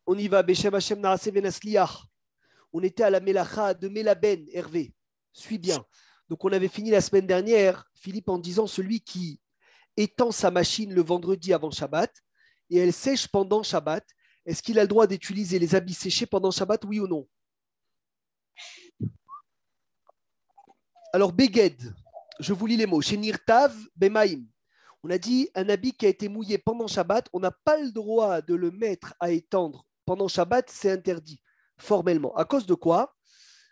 On y va. Beshem Hashem Naaseh Venasliach. On était à la Melacha de Melaben, Hervé. Suis bien. Donc, on avait fini la semaine dernière, Philippe, en disant celui qui étend sa machine le vendredi avant Shabbat et elle sèche pendant Shabbat, est-ce qu'il a le droit d'utiliser les habits séchés pendant Shabbat, oui ou non? Alors, Beged, je vous lis les mots. Chez Nirtav, Bemaim. On a dit un habit qui a été mouillé pendant Shabbat, on n'a pas le droit de le mettre à étendre pendant Shabbat, c'est interdit formellement. À cause de quoi?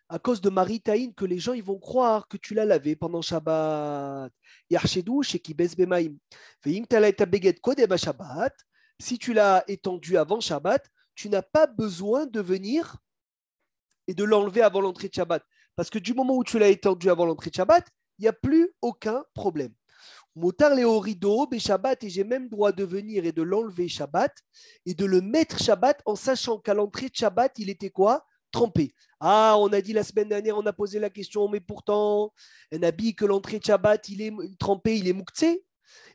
À cause de Maritaïn, que les gens ils vont croire que tu l'as lavé pendant Shabbat. Yarchedou, chez Kibes Bemaim. Shabbat. Si tu l'as étendu avant Shabbat, tu n'as pas besoin de venir et de l'enlever avant l'entrée de Shabbat. Parce que du moment où tu l'as étendu avant l'entrée de Shabbat, il n'y a plus aucun problème. Moutar les rideau, Shabbat, et j'ai même droit de venir et de l'enlever Shabbat et de le mettre Shabbat en sachant qu'à l'entrée de Shabbat, il était quoi? Trempé. Ah, on a dit la semaine dernière, on a posé la question, mais pourtant, un habit que l'entrée de Shabbat, il est trempé, il est mouktsé.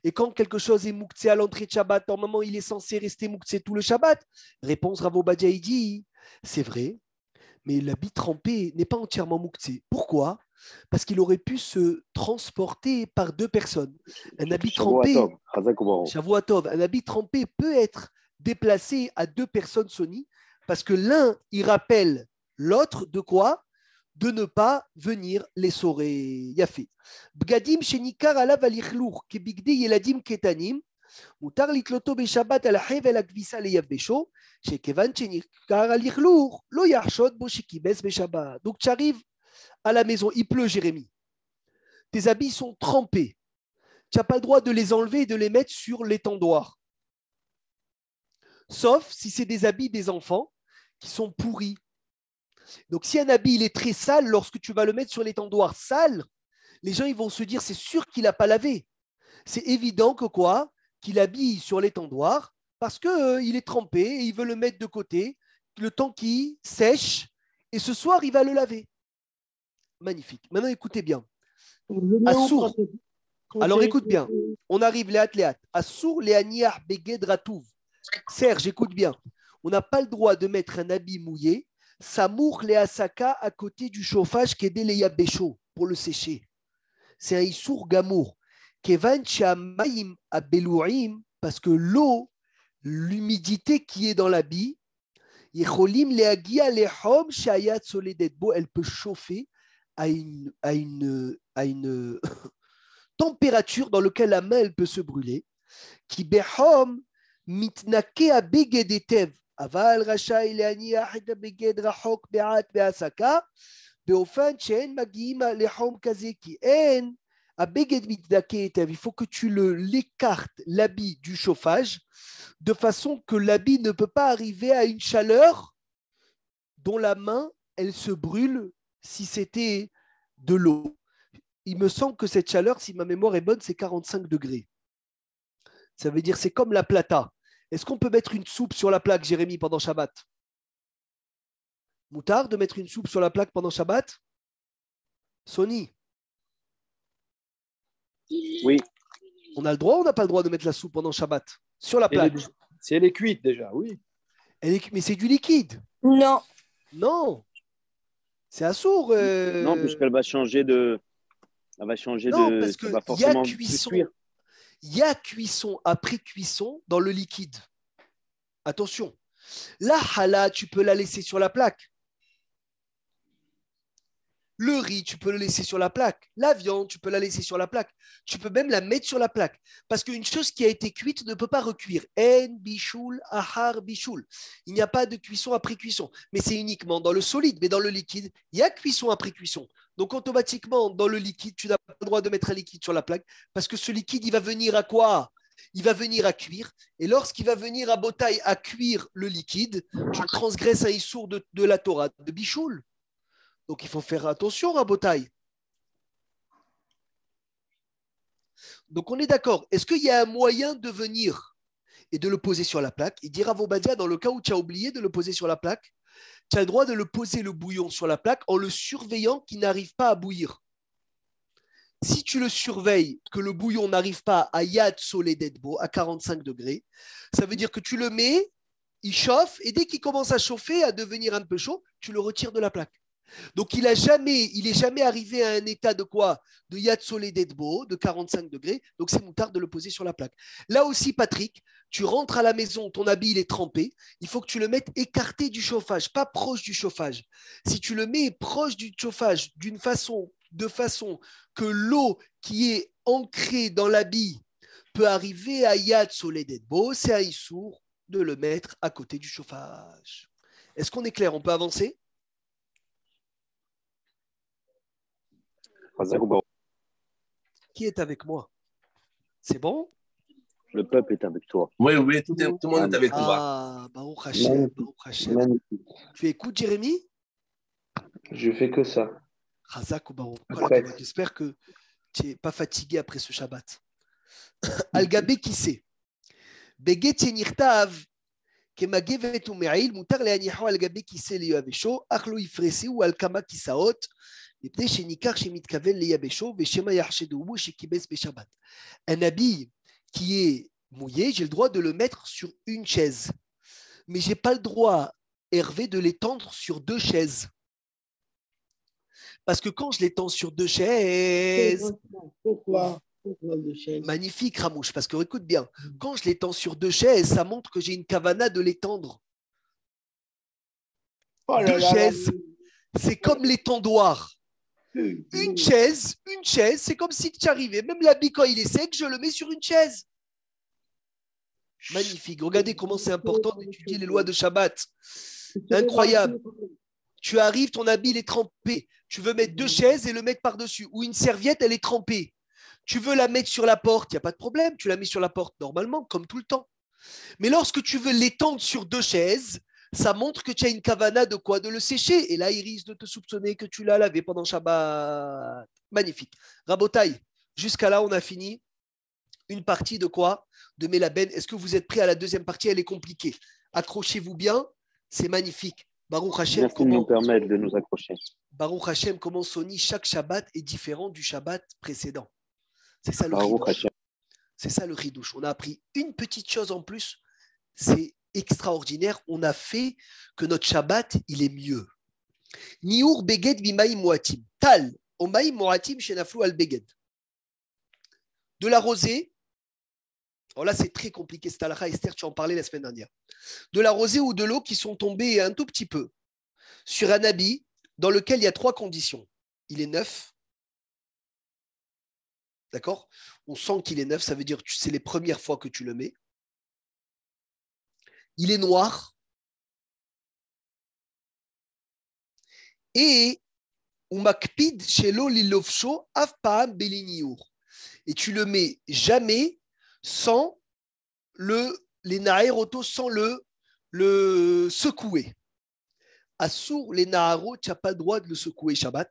Et quand quelque chose est mouktsé à l'entrée de Shabbat, normalement, il est censé rester mouktsé tout le Shabbat. Réponse Ravo Badia, il dit, c'est vrai, mais l'habit trempé n'est pas entièrement mouktsé. Pourquoi? Parce qu'il aurait pu se transporter par deux personnes. Un habit trempé, Shavuatov, un habit trempé peut être déplacé à deux personnes Sony, parce que l'un, il rappelle l'autre de quoi? De ne pas venir les saurer. Yafé. Bgadim shenikar alav alichlour, kebigde yeladim ketanim, מותר לתלותו בשבת על החבל הכביסה ליבשו, שכיוון שניכר הלכלוך, לא יחשוד בו שכיבס בשבת. Donc tu arrives à la maison, il pleut, Jérémie. Tes habits sont trempés. Tu n'as pas le droit de les enlever et de les mettre sur l'étendoir. Sauf si c'est des habits des enfants qui sont pourris. Donc si un habit il est très sale, lorsque tu vas le mettre sur l'étendoir sale, les gens ils vont se dire c'est sûr qu'il n'a pas lavé. C'est évident que quoi? Qu'il habille sur l'étendoir parce qu'il est trempé et il veut le mettre de côté le temps qu'il sèche et ce soir il va le laver. Magnifique. Maintenant écoutez bien. Assour. Alors écoute bien. On arrive les athlètes. Assour les aniar beged ratouv. Serge, écoute bien. On n'a pas le droit de mettre un habit mouillé. Samour les asaka à côté du chauffage qui est les yabécho pour le sécher. C'est un issour gamour. Parce que l'eau, l'humidité qui est dans l'habit, elle peut chauffer à une température dans laquelle la main elle peut se brûler. Il faut que tu l'écartes, l'habit du chauffage, de façon que l'habit ne peut pas arriver à une chaleur dont la main, elle se brûle si c'était de l'eau. Il me semble que cette chaleur, si ma mémoire est bonne, c'est 45 degrés. Ça veut dire c'est comme la plata. Est-ce qu'on peut mettre une soupe sur la plaque, Jérémy, pendant Shabbat? Moutard de mettre une soupe sur la plaque pendant Shabbat? Sony? Oui. On a le droit ou on n'a pas le droit de mettre la soupe pendant Shabbat? Sur la plaque. Si elle est cuite déjà, oui. Mais c'est du liquide. Non. Non. C'est assourd. Non, puisqu'elle va changer de. Elle va changer non, de. Parce qu'il y a cuisson. Il y a cuisson après cuisson dans le liquide. Attention. La challah, tu peux la laisser sur la plaque. Le riz, tu peux le laisser sur la plaque. La viande, tu peux la laisser sur la plaque. Tu peux même la mettre sur la plaque. Parce qu'une chose qui a été cuite ne peut pas recuire. En bichoul, ahar bichoul. Il n'y a pas de cuisson après cuisson. Mais c'est uniquement dans le solide. Mais dans le liquide, il y a cuisson après cuisson. Donc automatiquement, dans le liquide, tu n'as pas le droit de mettre un liquide sur la plaque. Parce que ce liquide, il va venir à quoi? Il va venir à cuire. Et lorsqu'il va venir à botaille à cuire le liquide, tu transgresses un issour de la Torah, de bichoul. Donc, il faut faire attention, Rabotaï. Donc, on est d'accord. Est-ce qu'il y a un moyen de venir et de le poser sur la plaque? Il dira Vobadia, dans le cas où tu as oublié de le poser sur la plaque, tu as le droit de le poser le bouillon sur la plaque en le surveillant qu'il n'arrive pas à bouillir. Si tu le surveilles, que le bouillon n'arrive pas à Yad Soledetbo, à 45 degrés, ça veut dire que tu le mets, il chauffe, et dès qu'il commence à chauffer, à devenir un peu chaud, tu le retires de la plaque. Donc, il est jamais arrivé à un état de quoi? De Yad Solé d'Edbo, de 45 degrés. Donc, c'est moutard de le poser sur la plaque. Là aussi, Patrick, tu rentres à la maison, ton habit il est trempé. Il faut que tu le mettes écarté du chauffage, pas proche du chauffage. Si tu le mets proche du chauffage de façon que l'eau qui est ancrée dans l'habit peut arriver à Yad Solé d'Edbo, c'est à Issour de le mettre à côté du chauffage. Est-ce qu'on est clair? On peut avancer? Qui est avec moi? C'est bon? Le peuple est avec toi. Oui, oui, tout le monde est avec toi. Ah, Baruch Hashem, Baruch Hashem. Tu écoutes, Jérémy? Je fais que ça. Chazak ou Baruch. Après. J'espère que tu n'es pas fatigué après ce Shabbat. Al-Gabé qui sait? Beget yenirtav kemagevet ume'il mutar le'aniho al-Gabé qui sait liyavesho achlo ifresi ou al-kama kisaot mipnei shenikar shemitkaven liyavesho veshema yachsheduhu shekibes beshabbat. Un habit qui est mouillé, j'ai le droit de le mettre sur une chaise. Mais je n'ai pas le droit, Hervé, de l'étendre sur deux chaises. Parce que quand je l'étends sur deux chaises... Pourquoi deux chaises? Magnifique, Ramouche, parce que écoute bien, quand je l'étends sur deux chaises, ça montre que j'ai une kavana de l'étendre. Deux chaises, c'est comme l'étendoir. Une chaise, c'est comme si tu arrivais. Même l'habit, quand il est sec, je le mets sur une chaise. Magnifique. Regardez comment c'est important d'étudier les lois de Shabbat. Incroyable. Tu arrives, ton habit, il est trempé. Tu veux mettre deux chaises et le mettre par-dessus. Ou une serviette, elle est trempée. Tu veux la mettre sur la porte, il n'y a pas de problème. Tu la mets sur la porte normalement, comme tout le temps. Mais lorsque tu veux l'étendre sur deux chaises, ça montre que tu as une kavana de quoi? De le sécher. Et là, il risque de te soupçonner que tu l'as lavé pendant Shabbat. Magnifique. Rabotaï, jusqu'à là, on a fini une partie de quoi? De Melaben. Est-ce que vous êtes prêts à la deuxième partie? Elle est compliquée. Accrochez-vous bien. C'est magnifique. Baruch Hashem, Merci de nous permettre de nous accrocher. Baruch Hashem, comment Sony, chaque Shabbat est différent du Shabbat précédent. C'est ça le Baruch ridouche. Hashem. C'est ça le ridouche. On a appris une petite chose en plus. C'est extraordinaire. On a fait que notre Shabbat, il est mieux. Niur beged bimaïm moatim. Tal, omaïm moatim shenaflu al beged. De la rosée. Alors là, c'est très compliqué. C'est halakha, Esther, tu en parlais la semaine dernière. De la rosée ou de l'eau qui sont tombées un tout petit peu sur un habit dans lequel il y a trois conditions. Il est neuf. D'accord? On sent qu'il est neuf, ça veut dire que c'est les premières fois que tu le mets. Il est noir. Et umakpid shelo lilovsho afpaam beliniour. Et tu le mets jamais sans les naérotos, sans le secouer. Assour les naharos, tu n'as pas le droit de le secouer Shabbat.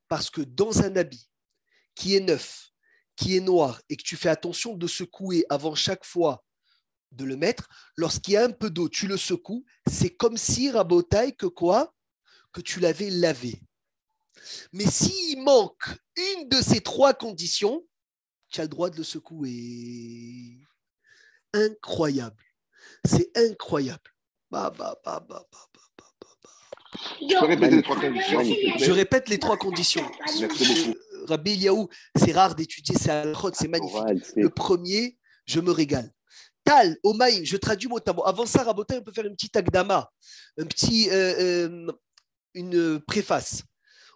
Parce que dans un habit qui est neuf, qui est noir, et que tu fais attention de secouer avant chaque fois de le mettre, lorsqu'il y a un peu d'eau, tu le secoues, c'est comme si, Rabotaï, que quoi? Que tu l'avais lavé. Mais s'il manque une de ces trois conditions, tu as le droit de le secouer. Incroyable. C'est incroyable. Je peux répéter les trois conditions. Je répète les trois conditions. Merci beaucoup. Rabbi Eliaou, c'est rare d'étudier ces halachot, c'est magnifique. Le premier, je me régale. Tal, Omaïm, je traduis mot à mot. Avant ça, Rabotai, on peut faire une petite agdama, une préface.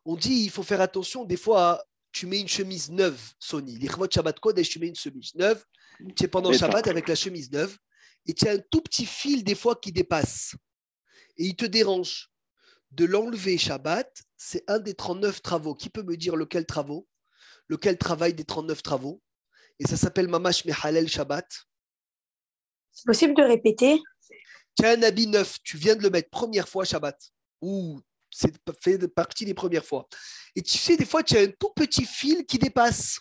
On dit il faut faire attention, des fois, tu mets une chemise neuve, Sony. L'Ichvot Shabbat Kodesh, tu mets une chemise neuve, tu es pendant Shabbat avec la chemise neuve, et tu as un tout petit fil, des fois, qui dépasse. Et il te dérange. De l'enlever Shabbat, c'est un des 39 travaux. Qui peut me dire lequel travail des 39 travaux? Et ça s'appelle Mamash Mehalel Shabbat. C'est possible de répéter? Tu as un habit neuf, tu viens de le mettre première fois Shabbat, ou c'est fait partie des premières fois. Et tu sais, des fois, tu as un tout petit fil qui dépasse.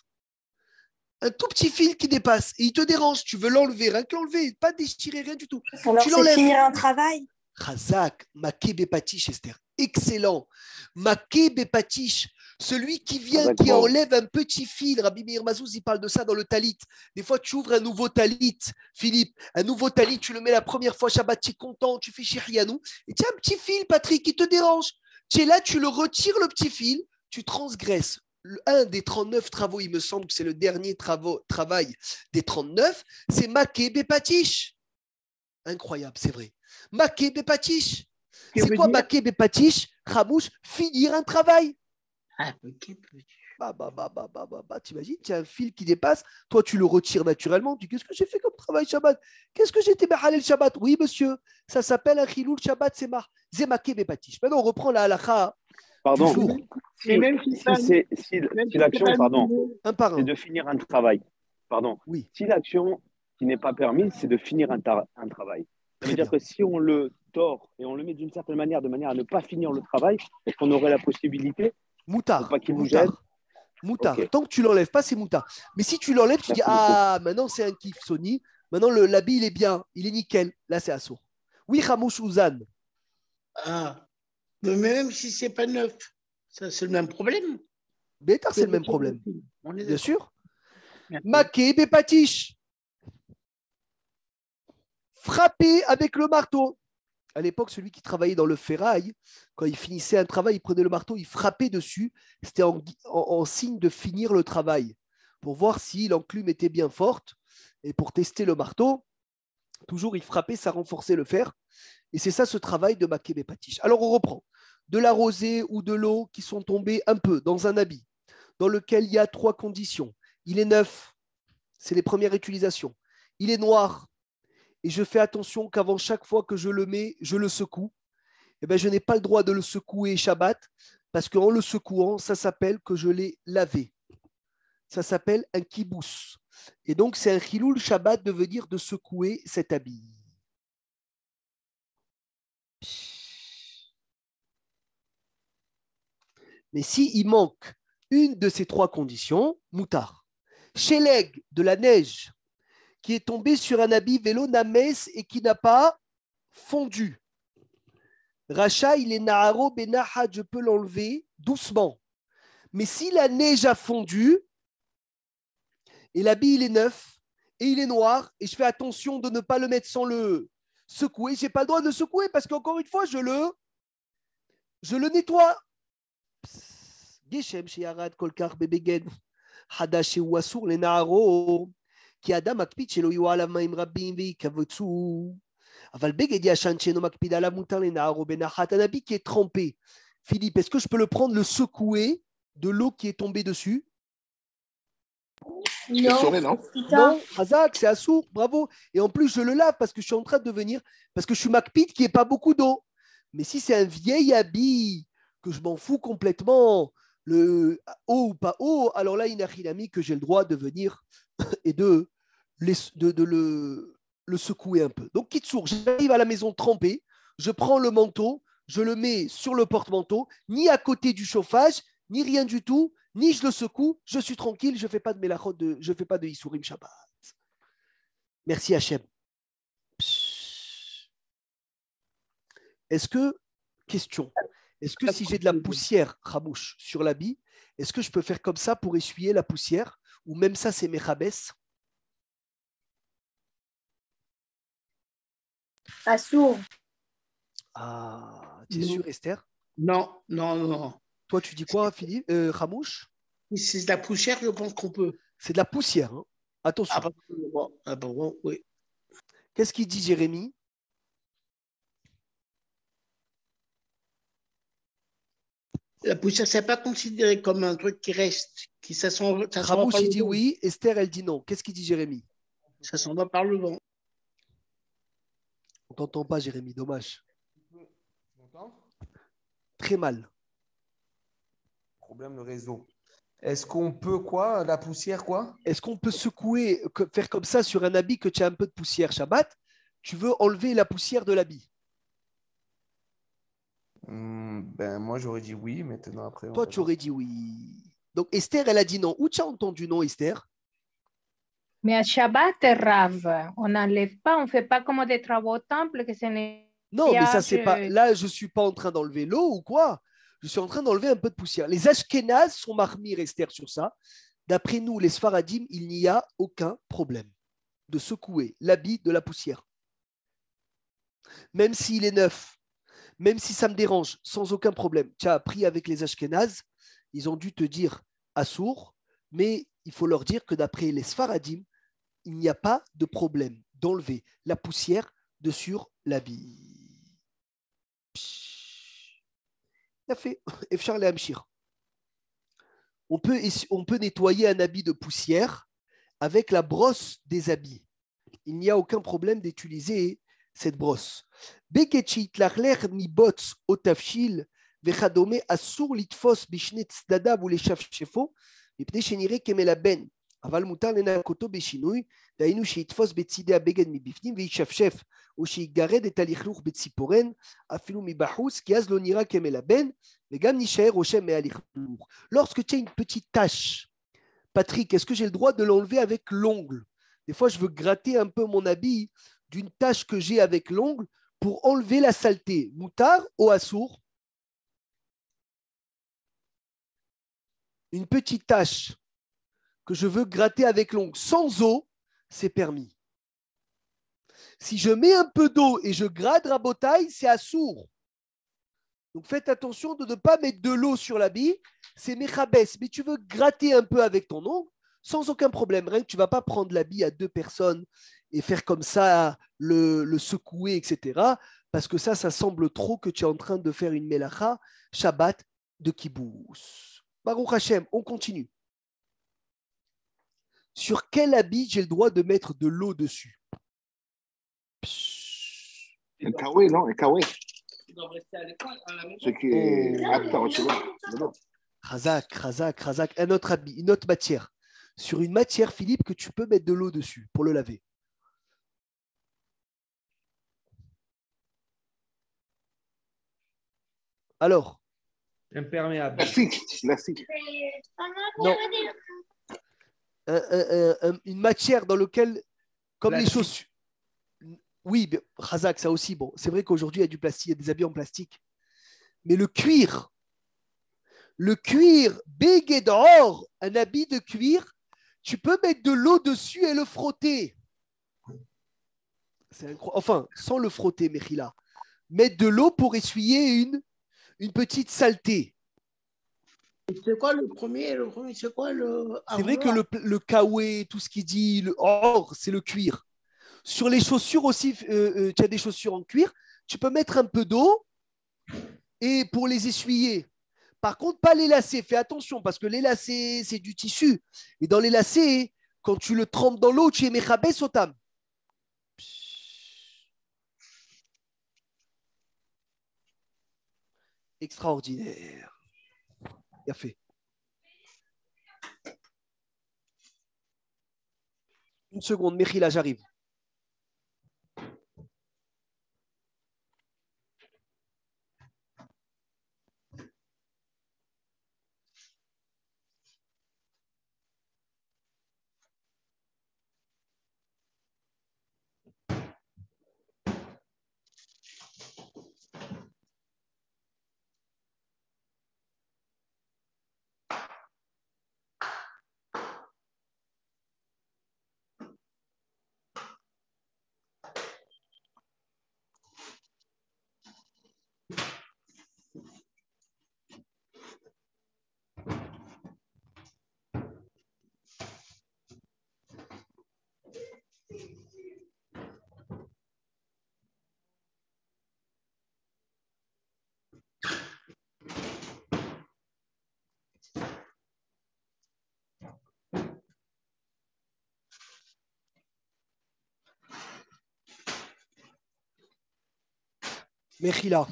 Un tout petit fil qui dépasse. Et il te dérange, tu veux l'enlever, rien que l'enlever, pas déchirer, rien du tout. Alors, tu c'est l'enlèves. finir un travail. Chazak, Maké Bepatish, Esther. Excellent. Maké Bepatish, Celui qui vient, D'accord. qui enlève un petit fil. Rabbi Meir Mazouz, il parle de ça dans le talit. Des fois, tu ouvres un nouveau talit, Philippe. Un nouveau talit, tu le mets la première fois Shabbat, tu es content, tu fais Shirianou. Et tu as un petit fil, Patrick, qui te dérange. Tu es là, tu le retires, le petit fil, tu transgresses. Un des 39 travaux, il me semble que c'est le dernier travail des 39, c'est Maké Bepatish. Incroyable, c'est vrai. Maké Bepatish. C'est quoi Maké Bepatish? Ramouche, finir un travail. Ah, ok. T'imagines, tu as un fil qui dépasse, toi tu le retires naturellement, tu dis qu'est-ce que j'ai fait comme travail Shabbat? Qu'est-ce que j'ai été Halal Shabbat? Oui monsieur, ça s'appelle un Chiloul Shabbat, c'est Maké Bepatish. Maintenant on reprend la halakha. Pardon. Toujours. Mais même si Si l'action, pardon, Un par un. c'est de finir un travail. Pardon. Oui. Si l'action qui n'est pas permise, c'est de finir un travail. Ça Très veut dire bien. que si on le tord et on le met d'une certaine manière, de manière à ne pas finir le travail, est-ce qu'on aurait la possibilité Moutard. pour pas qu'il vous gêne? Moutard. Ok. Tant que tu l'enlèves pas, c'est moutard. Mais si tu l'enlèves, tu dis Merci beaucoup. ah, maintenant c'est un kiff Sony. Maintenant l'habit il est bien, il est nickel. Là c'est assourd. Oui, Ramouche Ouzan. Ah. Mais même si c'est pas neuf, ça c'est le même problème. Bétar, c'est le même problème. On est Bien d'accord. sûr. Merci. Maké Bepatish. Frapper avec le marteau. À l'époque, celui qui travaillait dans le ferraille, quand il finissait un travail, il prenait le marteau, il frappait dessus. C'était en signe de finir le travail, pour voir si l'enclume était bien forte. Et pour tester le marteau, toujours il frappait, ça renforçait le fer. Et c'est ça ce travail de Maké Bepatish. Alors on reprend. De la rosée ou de l'eau qui sont tombées un peu dans un habit, dans lequel il y a 3 conditions. Il est neuf, c'est les premières utilisations. Il est noir, et je fais attention qu'avant chaque fois que je le mets, je le secoue. Eh bien, je n'ai pas le droit de le secouer Shabbat, parce qu'en le secouant, ça s'appelle que je l'ai lavé. Ça s'appelle un kibous. Et donc, c'est un chiloul Shabbat de venir de secouer cet habit. Mais s'il manque une de ces 3 conditions, moutard. Sheleg, de la neige, qui est tombé sur un habit vélo names et qui n'a pas fondu. Racha, il est naharo benahad, je peux l'enlever doucement. Mais si la neige a fondu, et l'habit il est neuf, et il est noir, et je fais attention de ne pas le mettre sans le secouer, je n'ai pas le droit de le secouer parce qu'encore une fois, je le nettoie. Geshem sheyarad kolkar bebegen, hadash ou assour les naharo. כי האדם מקפיד שלא יהיו עליו מים רבים ויקבצו. אבל בגד ישן שאינו מקפיד עליו מותר לנערו בנחת. Un habit qui est trempé. Philippe, est-ce que je peux le prendre, le secouer de l'eau qui est tombée dessus? C'est souré, non? Non, Hazak, c'est assourd, bravo. Et en plus, je le lave parce que je suis en train de devenir, parce que je suis makpid qui n'est pas beaucoup d'eau. Mais si c'est un vieil habit, que je m'en fous complètement, le haut ou pas haut, alors là, il n'a rien mis que j'ai le droit de venir et de le secouer un peu. Donc, Kitsour, j'arrive à la maison trempée, je prends le manteau, je le mets sur le porte-manteau, ni à côté du chauffage, ni rien du tout, ni je le secoue, je suis tranquille, je ne fais pas de melachot, je ne fais pas de Issourim Shabbat. Merci Hachem. Est-ce que, question, est-ce que si j'ai de la poussière, Ramouche, sur l'habit, est-ce que je peux faire comme ça pour essuyer la poussière? Ou même ça, c'est Mechabes? Assour. Ah, tu es Non. sûr, Esther? Non, non, non. Toi, tu dis quoi, Philippe, Ramouche? Si c'est de la poussière, je pense qu'on peut. C'est de la poussière. Hein. Attention. Ah bon, oui. Qu'est-ce qu'il dit, Jérémy? La poussière, c'est pas considéré comme un truc qui reste, qui ça s'en va Ramouche, par il le dit vent. oui. Esther, elle dit non. Qu'est-ce qu'il dit, Jérémy? Ça s'en va par le vent. On t'entend pas, Jérémy. Dommage. Tu m'entends? Très mal. Problème de réseau. Est-ce qu'on peut quoi? La poussière quoi? Est-ce qu'on peut secouer, faire comme ça sur un habit que tu as un peu de poussière, Shabbat? Tu veux enlever la poussière de l'habit? Ben moi j'aurais dit oui, maintenant après. Toi, tu aurais dit oui. Donc Esther, elle a dit non. Où tu as entendu non, Esther? Mais à Shabbat, Rav, on n'enlève pas, on ne fait pas comme des travaux au temple que c'est Non, mais ça, c'est pas. Là, je ne suis pas en train d'enlever l'eau ou quoi. Je suis en train d'enlever un peu de poussière. Les Ashkénazes sont marmis, Esther, sur ça. D'après nous, les Sfaradim, il n'y a aucun problème de secouer l'habit de la poussière. Même s'il est neuf, même si ça me dérange, sans aucun problème. Tu as appris avec les Ashkénazes, ils ont dû te dire assour, mais il faut leur dire que d'après les Sfaradim, il n'y a pas de problème d'enlever la poussière de sur l'habit. Il a fait. Efchar le Hamshir. On peut nettoyer un habit de poussière avec la brosse des habits. Il n'y a aucun problème d'utiliser cette brosse. Beketchit lachler mi bots otafshil vechadome asur litfos bishne tzdadav ou les shafshefo mipne shenire kemelaben aval mutar lenakoto beshinui da'inu sheitfos betzide abeged mibifnim veishafshef ou sheigared et alichlur betziporen afilu mibahus ki az lo nira kemelaben vegam nishaer oshem me alichlur. Lorsque tu as une petite tache, Patrick, est-ce que j'ai le droit de l'enlever avec l'ongle? Des fois, je veux gratter un peu mon habit d'une tache que j'ai avec l'ongle pour enlever la saleté. Moutar ou assour? Une petite tache que je veux gratter avec l'ongle sans eau, c'est permis. Si je mets un peu d'eau et je gratte rabotaille, c'est assour. Donc faites attention de ne pas mettre de l'eau sur l'habit, c'est mechabès. Mais tu veux gratter un peu avec ton ongle, sans aucun problème. Rien que tu ne vas pas prendre l'habit à deux personnes et faire comme ça, le secouer, etc. Parce que ça semble trop que tu es en train de faire une melacha, Shabbat de kibbutz. Baruch Hashem, on continue. Sur quel habit j'ai le droit de mettre de l'eau dessus? Un kawaii, non? Un kawaii. Ils doivent rester à l'école, à la maison. Ce qui est apte, tu vois. Razak, un autre habit, une autre matière. Sur une matière, Philippe, que tu peux mettre de l'eau dessus pour le laver. Alors, Imperméable. Plastique. non. Une matière dans laquelle, comme Plastique. les chaussures. Oui, Razak, ça aussi. Bon, c'est vrai qu'aujourd'hui, il y a du plastique, il y a des habits en plastique. Mais le cuir, Begedor, un habit de cuir, tu peux mettre de l'eau dessus et le frotter. C'est incroyable. Enfin, sans le frotter, Mechila. Mettre de l'eau pour essuyer une petite saleté. C'est quoi le premier? C'est quoi le. C'est vrai que le kawe, tout ce qui dit le or, c'est le cuir. Sur les chaussures aussi, tu as des chaussures en cuir, tu peux mettre un peu d'eau et pour les essuyer. Par contre, pas les lacets. Fais attention parce que les lacets, c'est du tissu. Et dans les lacets, quand tu le trempes dans l'eau, tu es mechabé sotam. Extraordinaire. Bien fait. Une seconde, Mechila, j'arrive. Mechila,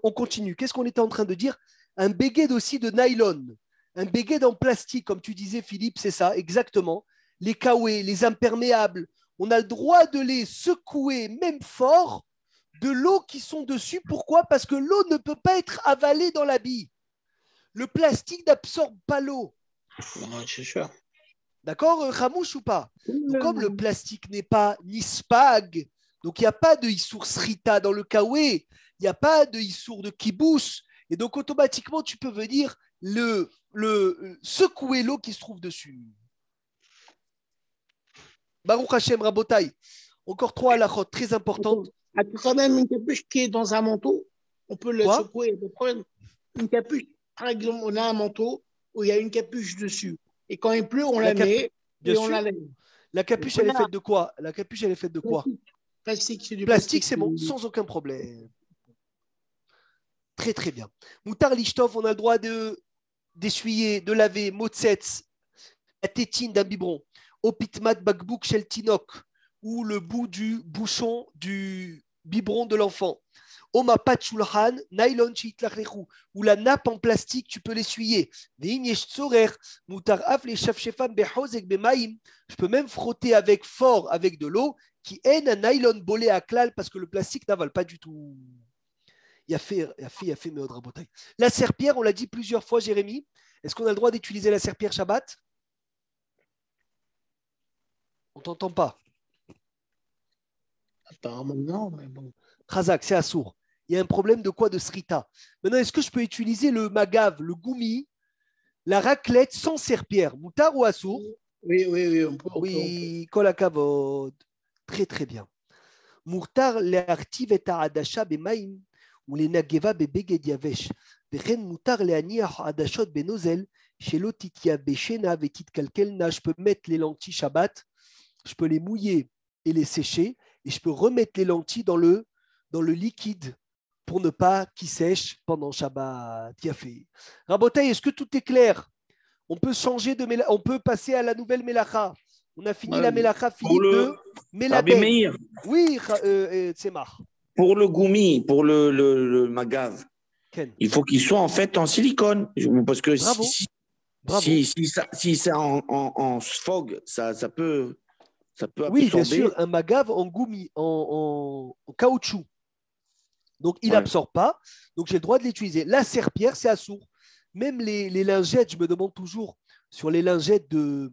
on continue. Qu'est-ce qu'on était en train de dire? Un bégued aussi de nylon, un bégued en plastique, comme tu disais, Philippe, c'est ça, exactement. Les kawés, les imperméables, on a le droit de les secouer, même fort, de l'eau qui sont dessus. Pourquoi? Parce que l'eau ne peut pas être avalée dans l'habit. Le plastique n'absorbe pas l'eau. C'est sûr. D'accord, Ramouche ou pas? Donc, comme le plastique n'est pas ni spag, donc il n'y a pas de issour srita dans le kawé, il n'y a pas de issour de kibous, Et donc, automatiquement, tu peux venir secouer l'eau qui se trouve dessus. Baruch Hashem Rabotai. Encore 3 halakhot très importantes. Quand même, une capuche qui est dans un manteau, on peut le Quoi secouer, il y a pas de problème. Une capuche, par exemple, on a un manteau où il y a une capuche dessus. Et quand il pleut, on la met Bien et on sûr. la lève. La capuche, elle est faite de quoi? La capuche, elle est faite de quoi? Plastique, c'est du Plastique, c'est bon, sans aucun problème. Très, très bien. Moutar Lishtov, on a le droit d'essuyer, de laver, motzetz, la tétine d'un biberon, opitmat bakbouk shel tinok, ou le bout du bouchon du biberon de l'enfant. Oma patchulhan, nylon chitlachlechu, ou la nappe en plastique, tu peux l'essuyer. Veim yesh tzorer, moutar af les shafshefam behozek bemaim, je peux même frotter avec fort, avec de l'eau, qui est un nylon bolé à klal, parce que le plastique n'avale pas du tout. Il a fait Meod Rabotai. La serpillère, on l'a dit plusieurs fois, Jérémy. Est-ce qu'on a le droit d'utiliser la serpillère Shabbat? On ne t'entend pas. Apparemment, non, mais bon. Khazak, c'est assourd. Il y a un problème de quoi? De srita. Maintenant, est-ce que je peux utiliser le magav, le goumi, la raclette sans serpillère? Moutar ou assourd? Oui, on peut. Oui, kolakavod. Très, très bien. Moutar l'artiv et adasha bemaim. Ou les nageva bebeged yavesh. Vechen moutar leaniach adashot benozel. Chez l'otitia beshena vetit kalkelna. Je peux mettre les lentilles Shabbat, je peux les mouiller et les sécher, et je peux remettre les lentilles dans le liquide pour ne pas qu'ils sèchent pendant Shabbat. Yafé. Rabotai, est-ce que tout est clair? On peut changer on peut passer à la nouvelle Melacha. On a fini la Melacha, Philippe, de Rabbi Melaben. Meir, Oui, Tzemach. pour le goumi, pour le magav, Ken. il faut qu'il soit en fait en silicone. Parce que Bravo. Bravo. si c'est en sphog, ça peut absorber. Oui, bien sûr, un magav en goumi, en caoutchouc. Donc, il n'absorbe pas. Donc, j'ai le droit de l'utiliser. La serpillère, c'est assourd. Même les lingettes, je me demande toujours, sur les lingettes de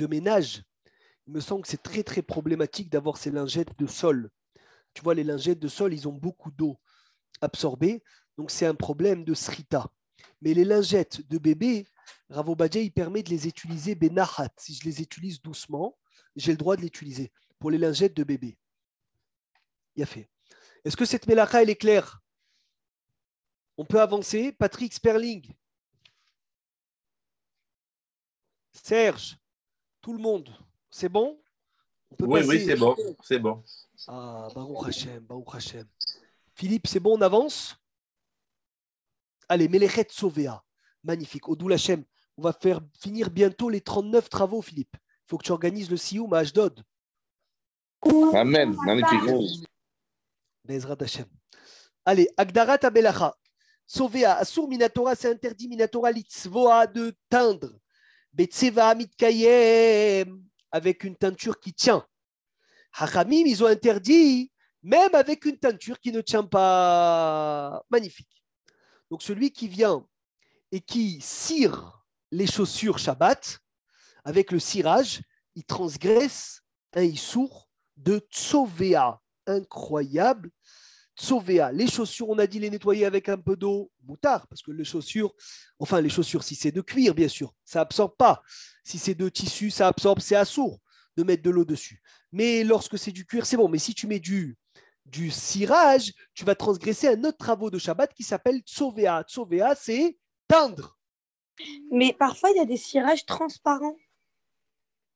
ménage, il me semble que c'est très, très problématique d'avoir ces lingettes de sol. Tu vois, les lingettes de sol, ils ont beaucoup d'eau absorbée. Donc, c'est un problème de srita. Mais les lingettes de bébé, Rav Obadia, il permet de les utiliser benahat. Si je les utilise doucement, j'ai le droit de l'utiliser pour les lingettes de bébé. Il a fait. Est-ce que cette mélacha, elle est claire? On peut avancer. Patrick Sperling. Serge. Tout le monde. C'est bon? On peut Oui, passer. oui, c'est bon. C'est bon. Ah, Baruch Hashem, Baruch Hashem. Philippe, c'est bon, on avance? Allez, Melechet Sovea. Magnifique. Odoul Hashem, on va faire finir bientôt les 39 travaux, Philippe. Il faut que tu organises le Sioum à Ashdod. Amen. Magnifique. Bezrat Hashem. Allez, Agdarat Abelacha. Sovea. Asur Minatora, c'est interdit Minatora litzvoa de teindre. Betseva mitkayem. Avec une teinture qui tient. Hachamim, ils ont interdit, même avec une teinture qui ne tient pas. Magnifique. Donc, celui qui vient et qui cire les chaussures Shabbat, avec le cirage, il transgresse un issour de tsovea. Incroyable. Tsovea. Les chaussures, on a dit les nettoyer avec un peu d'eau, moutard, parce que les chaussures, si c'est de cuir, bien sûr, ça absorbe pas. Si c'est de tissu, ça absorbe, c'est assourd de mettre de l'eau dessus. Mais lorsque c'est du cuir, c'est bon. Mais si tu mets du cirage, tu vas transgresser un autre travail de Shabbat qui s'appelle tsovea. Tsovea, c'est teindre. Mais parfois, il y a des cirages transparents.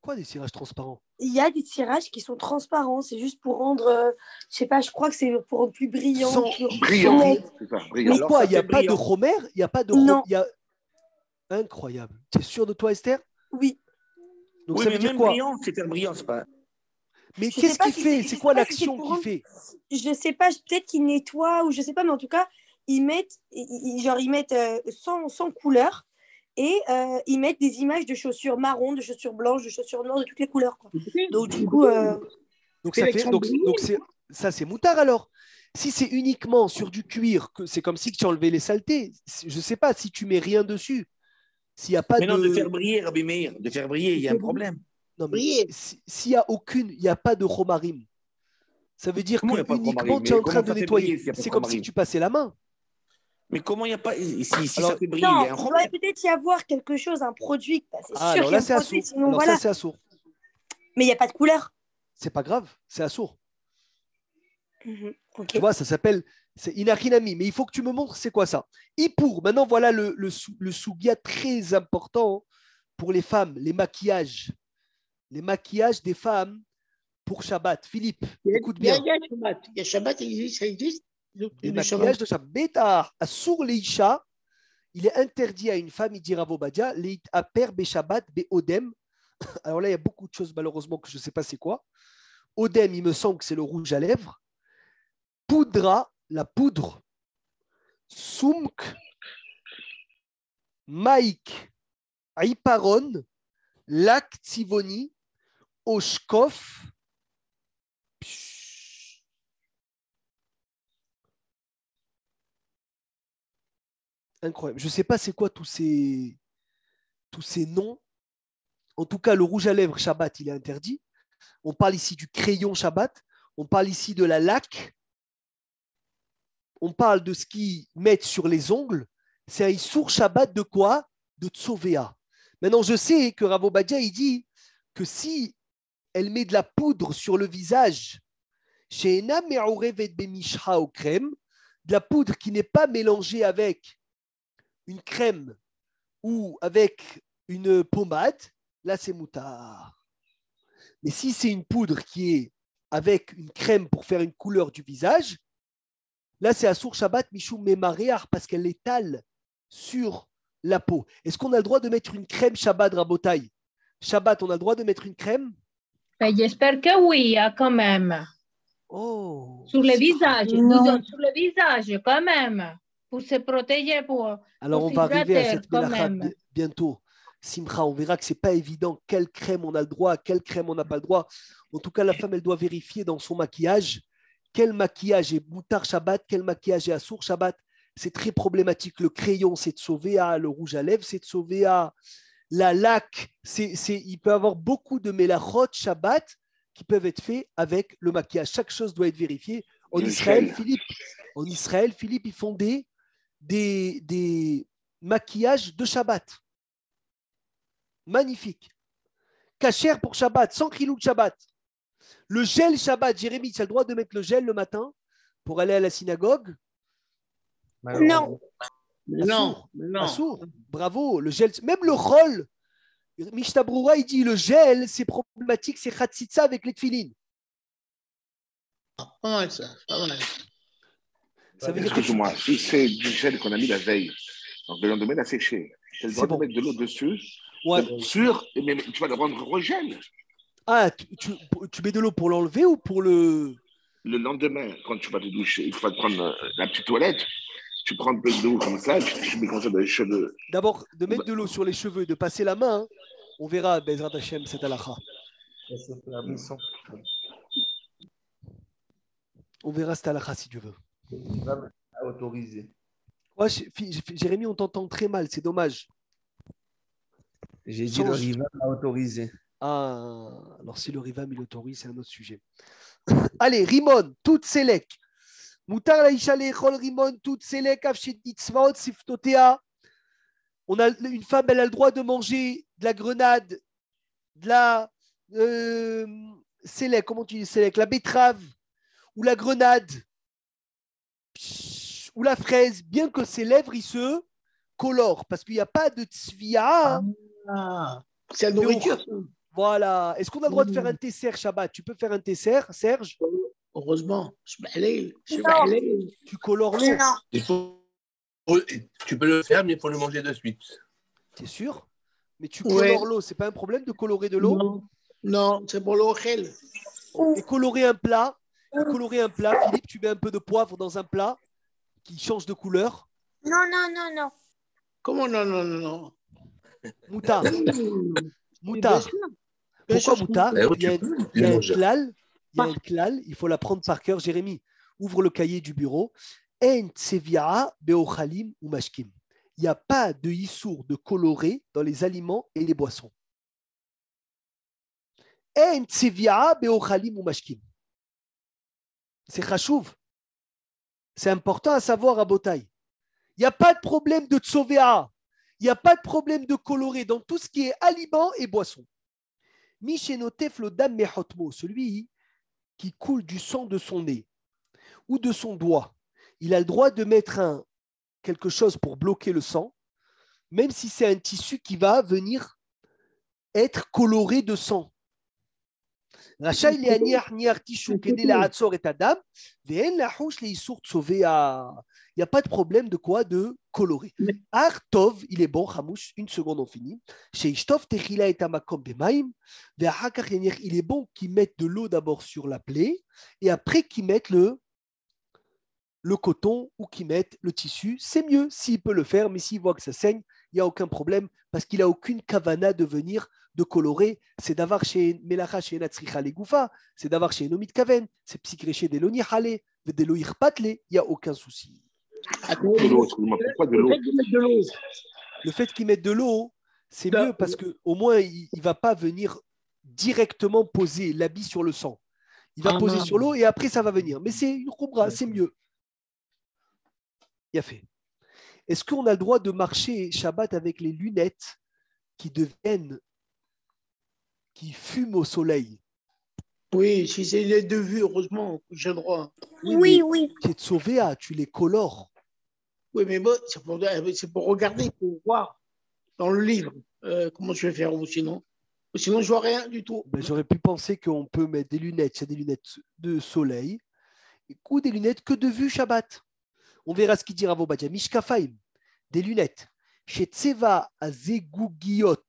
Quoi, des cirages transparents? Il y a des cirages qui sont transparents. C'est juste pour rendre, je sais pas, je crois que c'est pour rendre plus brillant. Brillant. C'est ça, brillant. Mais quoi, il n'y a pas de Homer? Il n'y a pas de Non. Incroyable. Tu es sûr de toi, Esther? Oui. Donc oui, ça mais veut dire même quoi? brillant, c'est faire brillant, c'est pas. Mais Je qu'est-ce sais pas qu'il si fait? c'est- C'est je quoi sais pas si c'est l'action pour qu'il rendre- fait? Je sais pas, peut-être qu'ils nettoient ou je sais pas, mais en tout cas, ils mettent sans couleur et ils mettent des images de chaussures marron, de chaussures blanches, de chaussures noires, de toutes les couleurs, quoi. Donc du coup, Donc ça c'est moutard alors. Si c'est uniquement sur du cuir, que c'est comme si tu enlevais les saletés. Je sais pas si tu mets rien dessus. S'il n'y a pas Mais non, de faire briller, Rabbi Meir, de faire briller, il y a un problème. Non, mais s'il n'y a il n'y a pas de chomarim. Ça veut dire Comment il y que a pas de uniquement chomarim? tu es en Mais train comment de ça fait nettoyer. briller s'il y a pas de C'est comme si chomarim? tu passais la main. Mais comment il n'y a pas. Si Alors, ça fait briller, il y Non, a un il doit problème. peut-être y avoir quelque chose, un produit. Bah, c'est sûr alors qu'il y a là, un c'est produit, assourd. sinon Alors voilà. ça, c'est assourd. Mais il n'y a pas de couleur. C'est pas grave, c'est assourd. Ok. Tu vois, ça s'appelle, c'est inarinami. Mais il faut que tu me montres c'est quoi ça. Ipour, maintenant voilà le sougia très important pour les femmes, les maquillages. Les maquillages des femmes pour Shabbat. Philippe, écoute bien. Il y a Shabbat. Il y a Shabbat, ça existe. Les maquillages de Shabbat. Beta, Assour Leisha, il est interdit à une femme, il dit Rav Obadia, Leit Aper Be Shabbat Be Odem. Alors là, il y a beaucoup de choses, malheureusement, que je ne sais pas c'est quoi. Odem, il me semble que c'est le rouge à lèvres. Poudra, la poudre. Soumk, Maïk, Aiparon, Lak Tzivoni, Oshkof. Incroyable. Je ne sais pas c'est quoi tous ces noms. En tout cas, le rouge à lèvres Shabbat, il est interdit. On parle ici du crayon Shabbat. On parle ici de la laque. On parle de ce qu'ils mettent sur les ongles. C'est un Issour Shabbat de quoi? De Tsovéa. Maintenant, je sais que Rav Obadia, il dit que si elle met de la poudre sur le visage, chez Ena Me'orevet Bemishra au crème, de la poudre qui n'est pas mélangée avec une crème ou avec une pommade, là c'est moutard. Mais si c'est une poudre qui est avec une crème pour faire une couleur du visage, là c'est Assour Shabbat Mishum Memarear parce qu'elle l'étale sur la peau. Est-ce qu'on a le droit de mettre une crème Shabbat Rabotai? Shabbat, on a le droit de mettre une crème? Ben, j'espère que oui, hein, quand même. Oh, Sur le visage, Non. nous donne sur le visage, quand même, pour se protéger, alors pour on va arriver à s'hydrater, cette quand mélacha même. bientôt. Simcha, on verra que c'est pas évident quelle crème on a le droit, quelle crème on n'a pas le droit. En tout cas, la femme, elle doit vérifier dans son maquillage quel maquillage est Moutar Shabbat, quel maquillage est Assour Shabbat. C'est très problématique. Le crayon, c'est de sauver à le rouge à lèvres, c'est de sauver à la laque. Il peut y avoir beaucoup de mélachot Shabbat qui peuvent être faits avec le maquillage. Chaque chose doit être vérifiée. En Israël, Philippe, ils font des maquillages de Shabbat. Magnifique. Cachère pour Shabbat, sans krilou de Shabbat. Le gel Shabbat, Jérémy, tu as le droit de mettre le gel le matin pour aller à la synagogue? Non. Non. Assour, bravo. Le gel, même le rôle. Mishtabroura, il dit le gel, c'est problématique, c'est khatsitsa avec les tfilines. Pas mal ça. Pas mal. Ça veut dire que Excuse-moi, si c'est du gel qu'on a mis la veille, donc le lendemain, il a séché, tu as le droit bon. de mettre de l'eau dessus, Ouais. sûr, mais tu vas le rendre regel. Ah, tu mets de l'eau pour l'enlever ou pour le... Le lendemain, quand tu vas te doucher, il faut prendre la petite toilette, tu prends un peu d'eau comme ça, tu mets comme ça dans les cheveux. D'abord, de mettre de l'eau sur les cheveux, de passer la main. Hein. On verra, Bezrat Hashem, cette halakha. On verra cette halakha si tu veux. Autorisé. Ouais, Jérémy, on t'entend très mal, c'est dommage. J'ai dit le rival a autorisé. Ah, alors si le Rivam il autorise, c'est un autre sujet. Allez, Rimon, toute sélec. Moutar laïcha lechol Rimon, toute sélec, afshedit tzvaot siftotea. On a une femme, elle a le droit de manger de la grenade, de la sélec, comment tu dis sélec, la betterave ou la grenade ou la fraise, bien que ses lèvres ils se colorent parce qu'il n'y a pas de tzvia. Ah, c'est la nourriture. Voilà. Est-ce qu'on a le droit de faire un tesser Shabbat? Tu peux faire un tesser, Serge? Heureusement. Tu colores l'eau. Tu peux le faire, mais il faut le manger de suite. T'es sûr? Mais tu colores l'eau, c'est pas un problème de colorer de l'eau? Non, c'est pour l'eau. Et colorer un plat, Philippe, tu mets un peu de poivre dans un plat qui change de couleur. Non. Comment non? Moutar. Pourquoi Moutar? Il y a un klal, il faut l'apprendre par cœur. Jérémy, ouvre le cahier du bureau. En tsevia beochalim ou mashkim. Il n'y a pas de issour de coloré dans les aliments et les boissons. En tsevia beochalim ou mashkim. C'est chachouv. C'est important à savoir à Botaï. Il Il n'y a pas de problème de tsovea. Il n'y a pas de problème de coloré dans tout ce qui est aliments et boissons. Mishenotef lodam mehotmo, celui qui coule du sang de son nez ou de son doigt, il a le droit de mettre quelque chose pour bloquer le sang, même si c'est un tissu qui va venir être coloré de sang. Il n'y a pas de problème de quoi de coloré. Artov, il est bon, Hamouche, une seconde, on finit. Il est bon qu'ils mettent de l'eau d'abord sur la plaie et après qu'ils mettent le coton ou qu'ils mettent le tissu. C'est mieux s'il peut le faire, mais s'il voit que ça saigne, il n'y a aucun problème parce qu'il n'a aucune kavana de venir de colorer. C'est d'avoir chez Melacha, chez Natsricha les Goufa, c'est d'avoir chez Nomit Kaven, c'est psychréché des Loni Hale, des Loïr Patle, il n'y a aucun souci. Pourquoi de l'eau? Le fait qu'ils mettent de l'eau, c'est mieux parce qu'au moins, il ne va pas venir directement poser l'habit sur le sang. Il va poser sur l'eau et après, ça va venir. Mais c'est une khoubra, c'est mieux. Il a fait. Est-ce qu'on a le droit de marcher Shabbat avec les lunettes qui fument au soleil? Oui, si c'est les deux vues, heureusement, j'ai le droit. Oui. Tu es sauvé, tu les colores. Oui, mais bon, c'est pour regarder, pour voir dans le livre comment je vais faire ou sinon. Sinon, je vois rien du tout. Ben, j'aurais pu penser qu'on peut mettre des lunettes, il y a des lunettes de soleil ou des lunettes que de vue Shabbat. On verra ce qu'il dira Vobadia. Mishkafaim, des lunettes. Chez Tseva Azegougiot,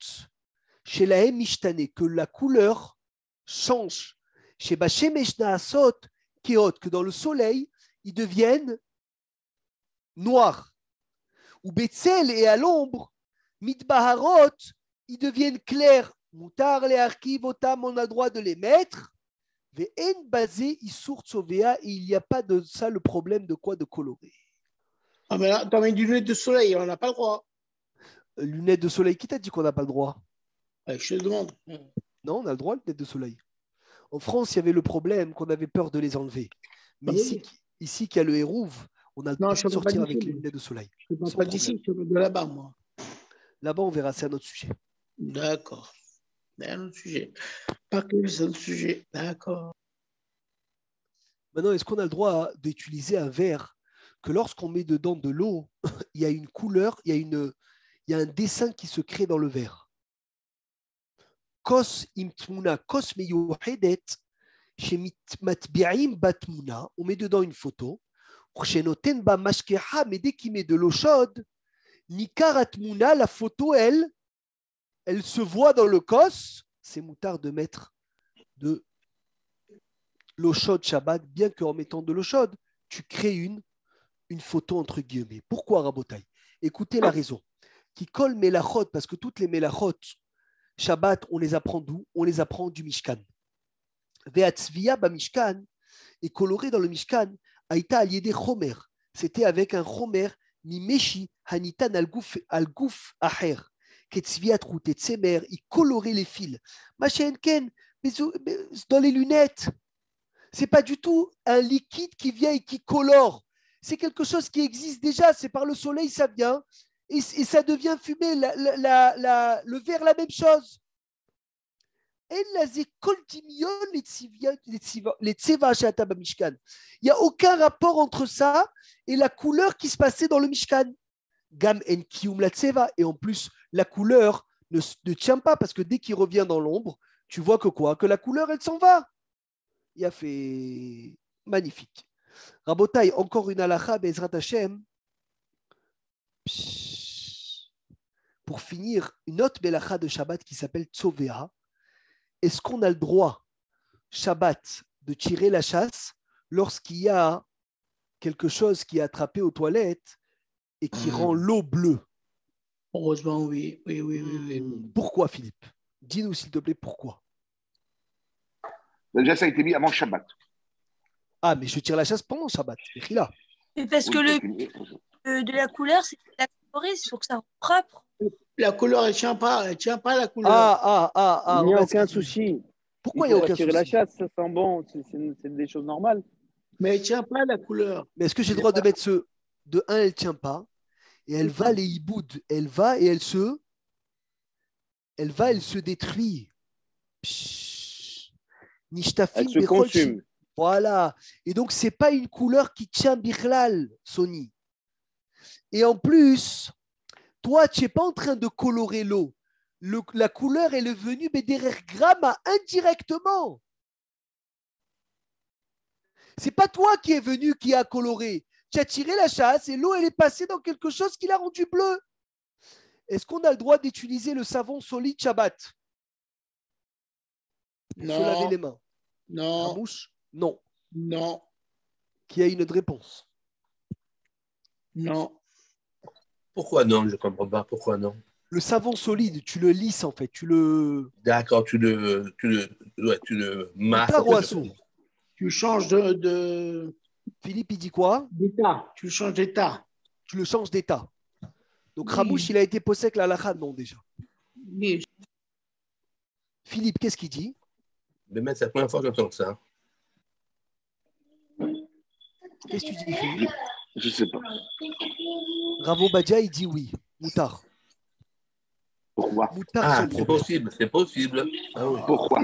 chez la Mishtane, que la couleur change. Chez Bashemeshna Asot, Keot, que dans le soleil, ils deviennent noirs. Ou Betzel et à l'ombre, Mitbaharot, ils deviennent clairs. Moutar les archivotam, on a le droit de les mettre. Ve'en basé, ils sortent sauvéa, et il n'y a pas de ça le problème de quoi de colorer. Ah, mais là, t'as mis des lunettes de soleil, on n'a pas le droit. Lunettes de soleil, qui t'a dit qu'on n'a pas le droit? Je te demande. Non, on a le droit, lunettes de soleil. En France, il y avait le problème qu'on avait peur de les enlever. Mais ici qu'il y a le Hérouve, on a le droit de sortir avec les lunettes de soleil. Je ne parle pas d'ici, je parle de là-bas, moi. Là-bas, on verra, c'est un autre sujet. D'accord. C'est un autre sujet. Pas que c'est un autre sujet. D'accord. Maintenant, est-ce qu'on a le droit d'utiliser un verre que lorsqu'on met dedans de l'eau, il y a une couleur, il y a un dessin qui se crée dans le verre? Kos imtmuna, kos meyuhedet, chez matbi'im batmuna, on met dedans une photo. Chez notenba mashkeha, mais dès qu'il met de l'eau chaude, nikaratmuna, la photo, elle se voit dans le kos. C'est moutard de mettre de l'eau chaude Shabbat, bien qu'en mettant de l'eau chaude, tu crées une photo entre guillemets. Pourquoi, Rabotai? Écoutez la raison. Qui colle Melachot, parce que toutes les Melachot, Shabbat, on les apprend d'où? On les apprend du Mishkan. Ve'atzviya ba Mishkan, et coloré dans le Mishkan, Aïta al-yede chomer. C'était avec un chomer, mimeshi hanitan al-gouf aher. Ketzviat route tsemer, il colorait les fils. Machen ken, mais dans les lunettes, c'est pas du tout un liquide qui vient et qui colore. C'est quelque chose qui existe déjà, c'est par le soleil, ça vient, et ça devient fumé. Le verre, la même chose. Il n'y a aucun rapport entre ça et la couleur qui se passait dans le Mishkan. Gam en kiyum la tseva. Et en plus, la couleur ne tient pas parce que dès qu'il revient dans l'ombre, tu vois que quoi? Que la couleur, elle s'en va. Il a fait magnifique. Rabotai, encore une halakha, Bezrat Hashem. Pour finir, une autre belacha de Shabbat qui s'appelle Tzovea. Est-ce qu'on a le droit, Shabbat, de tirer la chasse lorsqu'il y a quelque chose qui est attrapé aux toilettes et qui rend l'eau bleue? Heureusement, oui. Pourquoi, Philippe? Dis-nous, s'il te plaît, pourquoi? Déjà, ça a été mis avant Shabbat. Ah, mais je tire la chasse pendant Shabbat. Là. Mais parce que de la couleur, c'est la colorée, c'est pour que ça rende propre. La couleur, elle tient pas la couleur. Il n'y a aucun souci. Pourquoi il n'y a aucun souci? La chasse, ça sent bon, c'est des choses normales. Mais elle tient pas la couleur. Mais est-ce que j'ai le droit de mettre ce... De un, elle ne tient pas. Et elle va les hiboud. Elle va et elle se détruit. Psh. Nishtafim Elle se bechol consume. Voilà. Et donc, ce n'est pas une couleur qui tient Bichlal, Sony. Et en plus, toi, tu n'es pas en train de colorer l'eau. La couleur, elle est venue Bederer Grama indirectement. Ce n'est pas toi qui est venu, qui a coloré. Tu as tiré la chasse et l'eau, elle est passée dans quelque chose qui l'a rendu bleu. Est-ce qu'on a le droit d'utiliser le savon solide Shabbat pour se laver les mains? Non. Ramouche? Non. Non. Qui a une autre réponse? Non. Pourquoi non? Je ne comprends pas. Pourquoi non? Le savon solide, tu le lisses en fait. Tu le. D'accord, tu le masses. Tu changes de. Philippe, il dit quoi? D'état. Tu changes d'état. Tu le changes d'état. Donc Oui. Ramouche, il a été possèque la halakha, non déjà. Oui. Philippe, qu'est-ce qu'il dit? Mais c'est la première fois que j'entends ça. Qu'est-ce que tu dis, Philippe? Je ne sais pas. Ravo Badia, il dit oui. Moutar. Pourquoi? Ah, c'est possible, c'est possible. Ah oui. Pourquoi?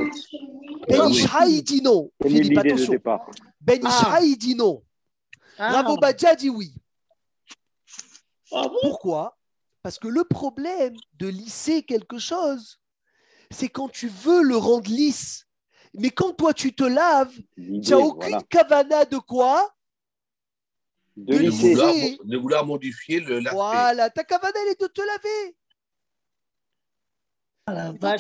Ben Ishra, il dit non. Quelle est Philippe, l'idée de attention. départ? Ben Ishra, il dit non. Ravo Badia dit oui. Pourquoi? Parce que le problème de lisser quelque chose, c'est quand tu veux le rendre lisse. Mais quand toi, tu te laves, tu n'as aucune kavana de quoi? De lisser. De vouloir modifier l'aspect. Voilà, ta kavana, elle est de te laver. Donc,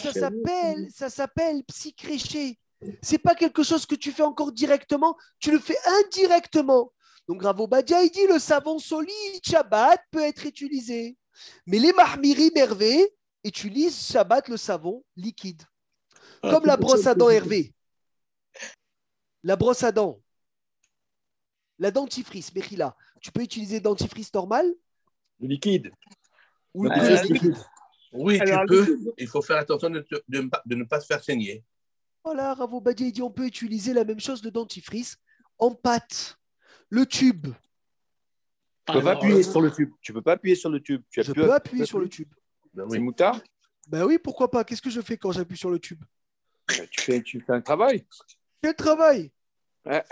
ça s'appelle psychréché. C'est pas quelque chose que tu fais encore directement, tu le fais indirectement. Donc Ravo Badia, il dit le savon solide Shabbat peut être utilisé. Mais les mahmirim Hervé utilisent Shabbat le savon liquide. Comme la brosse à dents Hervé. La brosse à dents. La dentifrice, Mechila. Tu peux utiliser dentifrice normal? Le liquide. Ou le liquide? Oui, Alors, tu peux. Il faut faire attention de ne pas se faire saigner. Voilà, Ravo Badia, il dit on peut utiliser la même chose de dentifrice en pâte. Le tube. Tu peux pas appuyer sur le tube. Tu peux pas appuyer sur le tube. Je peux appuyer sur le tube. Ben C'est oui. moutard. Ben oui, pourquoi pas? Qu'est-ce que je fais quand j'appuie sur le tube? Tu fais un travail. Quel travail? Ouais.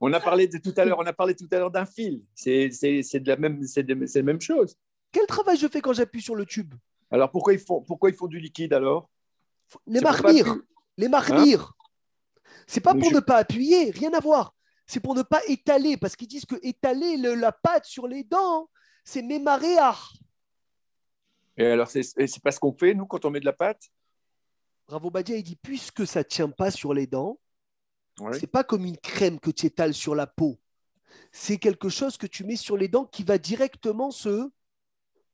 On a parlé tout à l'heure d'un fil. C'est la même chose. Quel travail je fais quand j'appuie sur le tube? Alors pourquoi ils font du liquide alors? Les C'est pour pas marnir. appuyer. Les marnir. C'est pas Donc, pour ne pas appuyer, rien à voir. C'est pour ne pas étaler, parce qu'ils disent que étaler la pâte sur les dents, c'est mémaréa. Et alors c'est pas ce qu'on fait nous quand on met de la pâte? Ravo Badia, il dit puisque ça ne tient pas sur les dents, Ouais. c'est pas comme une crème que tu étales sur la peau. C'est quelque chose que tu mets sur les dents qui va directement se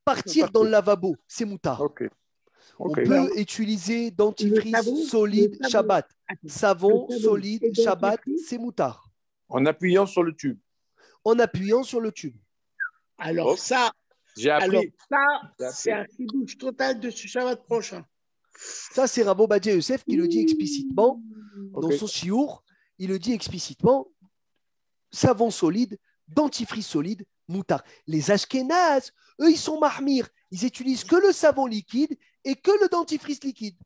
partir dans le lavabo. C'est moutard. Ok. On peut utiliser dentifrice solide Shabbat. Savon solide Shabbat, c'est moutard. En appuyant sur le tube. En appuyant sur le tube. Alors ça, J'ai appris. c'est un chidouche total de ce Shabbat prochain. Ça, c'est Ravo Badia Yosef qui le dit explicitement dans son chiour. Il le dit explicitement. Savon solide, dentifrice solide, moutard. Les Ashkénazes, eux, ils sont mahmir. Ils utilisent que le savon liquide et que le dentifrice liquide.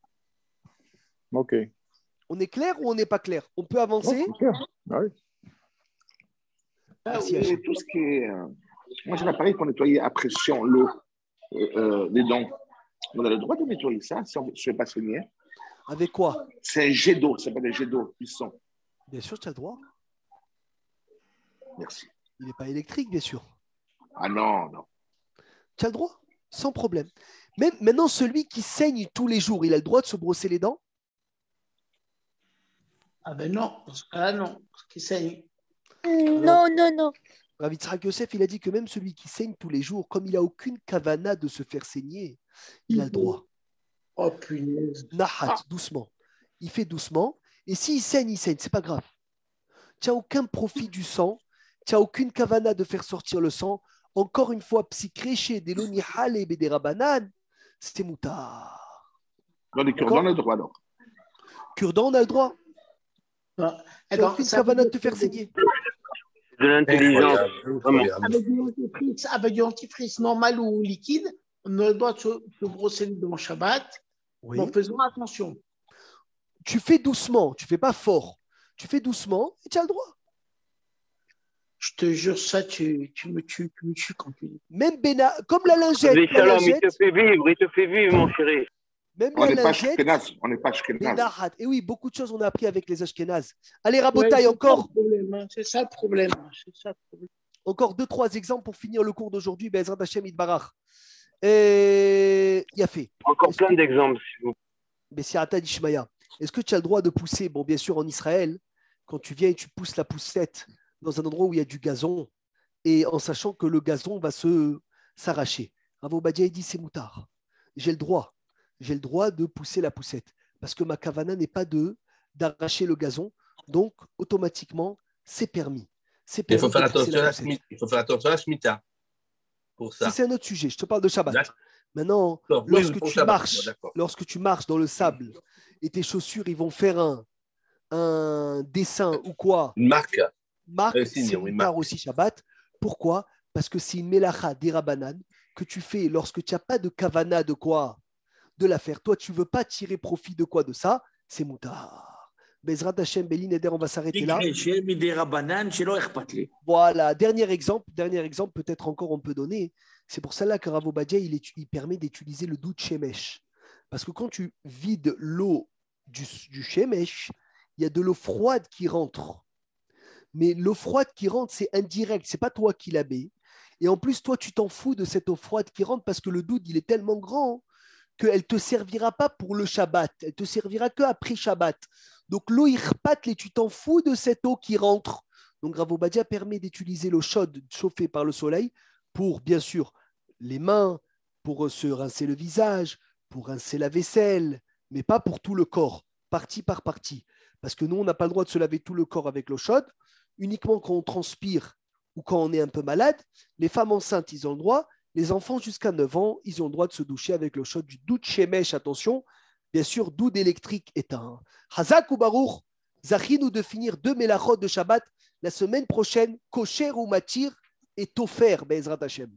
Ok. On est clair ou on n'est pas clair? On peut avancer? Oui. Merci, Et tout ce qui est. Moi, j'ai un appareil pour nettoyer à pression l'eau, les dents. On a le droit de nettoyer ça si on ne se fait pas saigner. Avec quoi? C'est un jet d'eau, c'est pas des jets d'eau puissants. Bien sûr, tu as le droit. Merci. Il n'est pas électrique, bien sûr. Ah non, non. Tu as le droit, sans problème. Même maintenant, celui qui saigne tous les jours, il a le droit de se brosser les dents? Ah ben non, parce que là non, parce qu'il saigne. Non, non, non. Rav Yitzhak Yosef, il a dit que même celui qui saigne tous les jours, comme il n'a aucune kavana de se faire saigner, il a le droit. Oh punaise. Nahat, doucement. Il fait doucement. Et s'il saigne, c'est pas grave. Tu n'as aucun profit du sang. Tu n'as aucune kavana de faire sortir le sang. Encore une fois, psychréché, des loni haleb et des rabanan, c'est moutard. Dans les cure-dents, on a le droit alors. Cure-dent, on a le droit. Tu n'as Attends, aucune ça kavana veut de te faire saigner. De l'intelligence. Vraiment. Avec du dentifrice normal ou liquide, on a le droit de se brosser les dents en Shabbat, Oui. mais en faisant attention. Tu fais doucement, tu fais pas fort. Tu fais doucement et tu as le droit. Je te jure, ça, tu me tues quand tu dis. Même comme la lingette. Mais La Shalom, il lingette, te fait vivre, mon chéri. même On la n'est pas lingette. Ashkenaz. On n'est pas Ashkenaz. Benahat. Et oui, beaucoup de choses on a appris avec les Ashkénazes. Allez, Ouais, Rabotaï, encore. c'est ça le problème. C'est ça le problème. Encore 2-3 exemples pour finir le cours d'aujourd'hui. Bezrat Hashem Idbarach. Et il a fait. Encore plein d'exemples, s'il vous plaît. Bessiata d'Ishmaïa. Est-ce que tu as le droit de pousser? Bon, bien sûr, en Israël, quand tu viens et tu pousses la poussette dans un endroit où il y a du gazon, et en sachant que le gazon va s'arracher. Rav Obadia dit c'est moutard. J'ai le droit de pousser la poussette parce que ma kavana n'est pas d'arracher le gazon, donc automatiquement c'est permis. Il faut faire attention à la Shemitah pour ça. C'est un autre sujet. Je te parle de Shabbat. D'accord. Maintenant, Oui, lorsque pour tu Shabbat, marches, d'accord. lorsque tu marches dans le sable et tes chaussures ils vont faire un dessin ou quoi, Une marque. c'est moutard aussi Shabbat. Pourquoi? Parce que c'est une melacha d'Irabanan que tu fais lorsque tu n'as pas de kavana de quoi de la faire. Toi, tu ne veux pas tirer profit de quoi de ça, c'est moutard. Bezrat Hashem, Belin Eder, on va s'arrêter là. Voilà, dernier exemple, peut-être encore on peut donner. C'est pour cela que Rav Obadia, il permet d'utiliser le doute shemesh. Parce que quand tu vides l'eau du shemesh, il y a de l'eau froide qui rentre. Mais l'eau froide qui rentre, c'est indirect, c'est pas toi qui la mets. Et en plus, toi, tu t'en fous de cette eau froide qui rentre parce que le doute, il est tellement grand qu'elle ne te servira pas pour le Shabbat. Elle te servira qu'après Shabbat. Donc l'eau irpat, et tu t'en fous de cette eau qui rentre. Donc Rav Obadia permet d'utiliser l'eau chaude chauffée par le soleil pour, bien sûr, les mains, pour se rincer le visage, pour rincer la vaisselle, mais pas pour tout le corps, partie par partie. Parce que nous, on n'a pas le droit de se laver tout le corps avec l'eau chaude, uniquement quand on transpire ou quand on est un peu malade. Les femmes enceintes, ils ont le droit. Les enfants jusqu'à 9 ans, ils ont le droit de se doucher avec l'eau chaude du doud shemesh. Attention, bien sûr, doud électrique éteint. Hazak ou Baruch, Zachinu de finir 2 melachot de Shabbat la semaine prochaine, kosher ou matir et tofer, Be'ezrat Hashem.